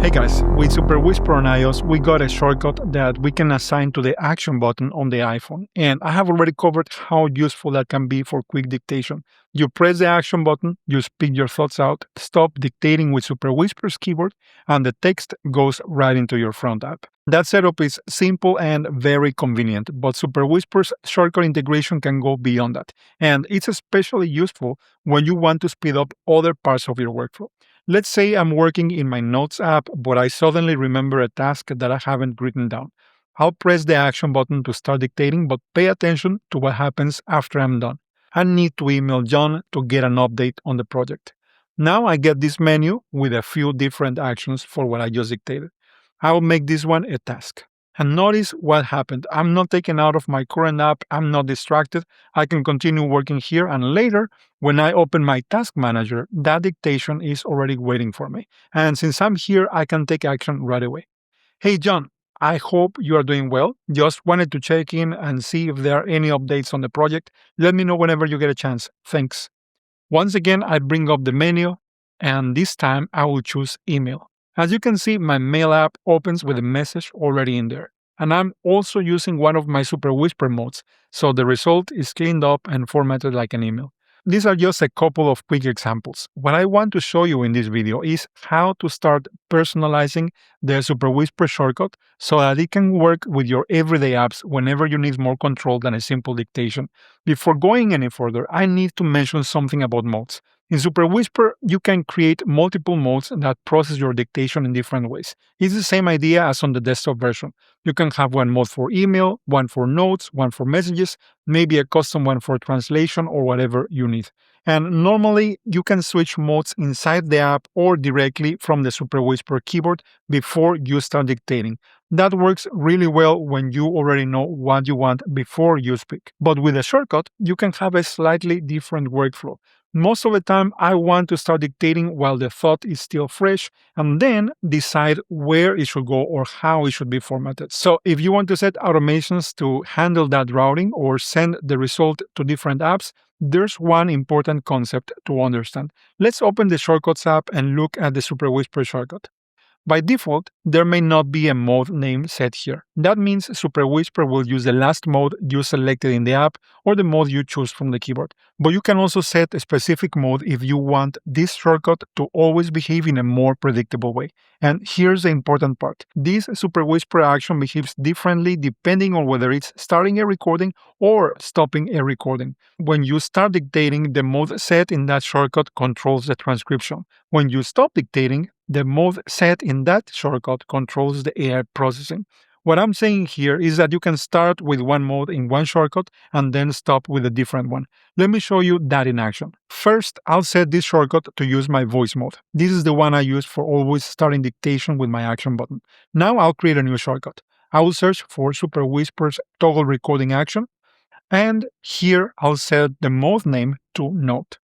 Hey guys, with Superwhisper on iOS, we got a shortcut that we can assign to the action button on the iPhone. And I have already covered how useful that can be for quick dictation. You press the action button, you speak your thoughts out, stop dictating with Superwhisper's keyboard, and the text goes right into your front app. That setup is simple and very convenient, but Superwhisper's shortcut integration can go beyond that. And it's especially useful when you want to speed up other parts of your workflow. Let's say I'm working in my Notes app, but I suddenly remember a task that I haven't written down. I'll press the action button to start dictating, but pay attention to what happens after I'm done. I need to email John to get an update on the project. Now I get this menu with a few different actions for what I just dictated. I'll make this one a task. And notice what happened. I'm not taken out of my current app, I'm not distracted. I can continue working here, and later, when I open my task manager, that dictation is already waiting for me. And since I'm here, I can take action right away. Hey John, I hope you are doing well. Just wanted to check in and see if there are any updates on the project. Let me know whenever you get a chance. Thanks. Once again, I bring up the menu, and this time I will choose email. As you can see, my mail app opens with a message already in there. And I'm also using one of my Superwhisper modes, so the result is cleaned up and formatted like an email. These are just a couple of quick examples. What I want to show you in this video is how to start personalizing the Superwhisper shortcut so that it can work with your everyday apps whenever you need more control than a simple dictation. Before going any further, I need to mention something about modes. In Superwhisper, you can create multiple modes that process your dictation in different ways. It's the same idea as on the desktop version. You can have one mode for email, one for notes, one for messages, maybe a custom one for translation or whatever you need. And normally, you can switch modes inside the app or directly from the Superwhisper keyboard before you start dictating. That works really well when you already know what you want before you speak. But with a shortcut, you can have a slightly different workflow. Most of the time, I want to start dictating while the thought is still fresh and then decide where it should go or how it should be formatted. So if you want to set automations to handle that routing or send the result to different apps, there's one important concept to understand. Let's open the Shortcuts app and look at the Superwhisper shortcut. By default, there may not be a mode name set here. That means Superwhisper will use the last mode you selected in the app or the mode you choose from the keyboard. But you can also set a specific mode if you want this shortcut to always behave in a more predictable way. And here's the important part. This Superwhisper action behaves differently depending on whether it's starting a recording or stopping a recording. When you start dictating, the mode set in that shortcut controls the transcription. When you stop dictating, the mode set in that shortcut controls the AI processing. What I'm saying here is that you can start with one mode in one shortcut and then stop with a different one. Let me show you that in action. First, I'll set this shortcut to use my voice mode. This is the one I use for always starting dictation with my action button. Now I'll create a new shortcut. I will search for Superwhisper's toggle recording action, and here I'll set the mode name to Note.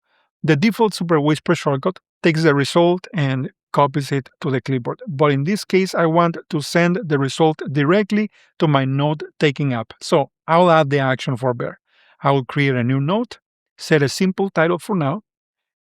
The default Superwhisper shortcut takes the result and copies it to the clipboard. But in this case, I want to send the result directly to my note-taking app. So I'll add the action for Bear. I will create a new note, set a simple title for now,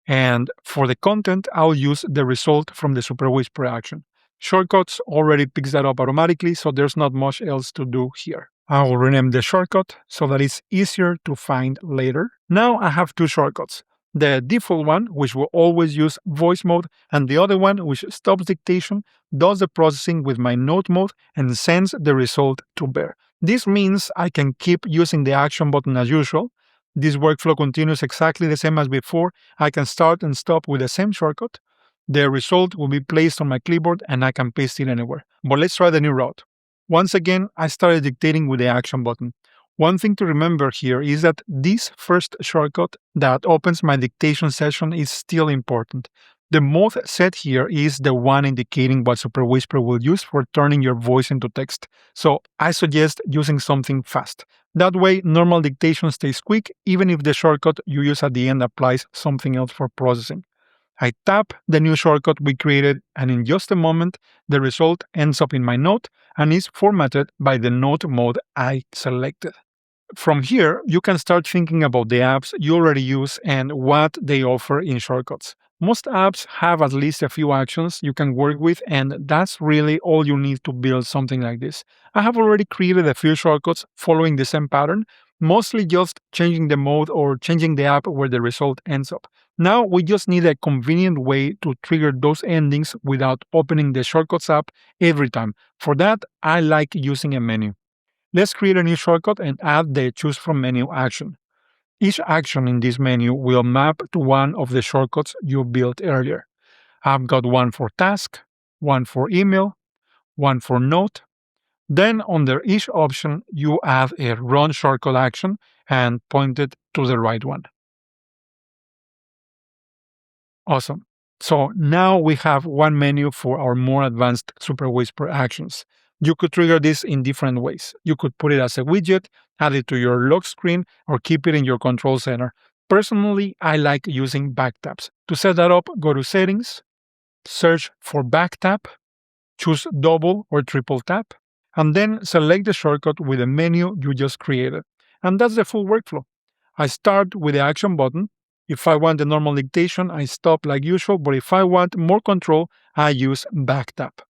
and for the content, I'll use the result from the Superwhisper action. Shortcuts already picks that up automatically, so there's not much else to do here. I will rename the shortcut so that it's easier to find later. Now I have two shortcuts. The default one, which will always use voice mode, and the other one, which stops dictation, does the processing with my note mode and sends the result to Bear. This means I can keep using the action button as usual. This workflow continues exactly the same as before. I can start and stop with the same shortcut. The result will be placed on my clipboard and I can paste it anywhere. But let's try the new route. Once again, I started dictating with the action button. One thing to remember here is that this first shortcut that opens my dictation session is still important. The mode set here is the one indicating what Superwhisper will use for turning your voice into text. So I suggest using something fast. That way, normal dictation stays quick, even if the shortcut you use at the end applies something else for processing. I tap the new shortcut we created, and in just a moment, the result ends up in my note and is formatted by the note mode I selected. From here, you can start thinking about the apps you already use and what they offer in shortcuts. Most apps have at least a few actions you can work with, and that's really all you need to build something like this. I have already created a few shortcuts following the same pattern, mostly just changing the mode or changing the app where the result ends up. Now we just need a convenient way to trigger those endings without opening the Shortcuts app every time. For that, I like using a menu. Let's create a new shortcut and add the Choose from Menu action. Each action in this menu will map to one of the shortcuts you built earlier. I've got one for task, one for email, one for note. Then under each option, you add a run shortcut action and point it to the right one. Awesome. So now we have one menu for our more advanced Superwhisper actions. You could trigger this in different ways. You could put it as a widget, add it to your lock screen, or keep it in your control center. Personally, I like using backtaps. To set that up, go to Settings, search for Backtap, choose double or triple tap, and then select the shortcut with the menu you just created. And that's the full workflow. I start with the action button. If I want the normal dictation, I stop like usual, but if I want more control, I use Backtap.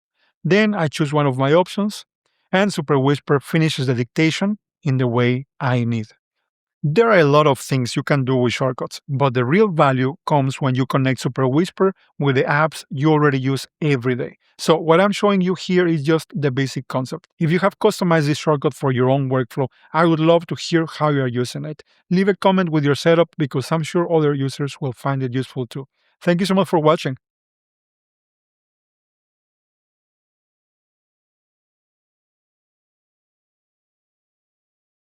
Then I choose one of my options, and Superwhisper finishes the dictation in the way I need. There are a lot of things you can do with shortcuts, but the real value comes when you connect Superwhisper with the apps you already use every day. So what I'm showing you here is just the basic concept. If you have customized this shortcut for your own workflow, I would love to hear how you are using it. Leave a comment with your setup because I'm sure other users will find it useful too. Thank you so much for watching.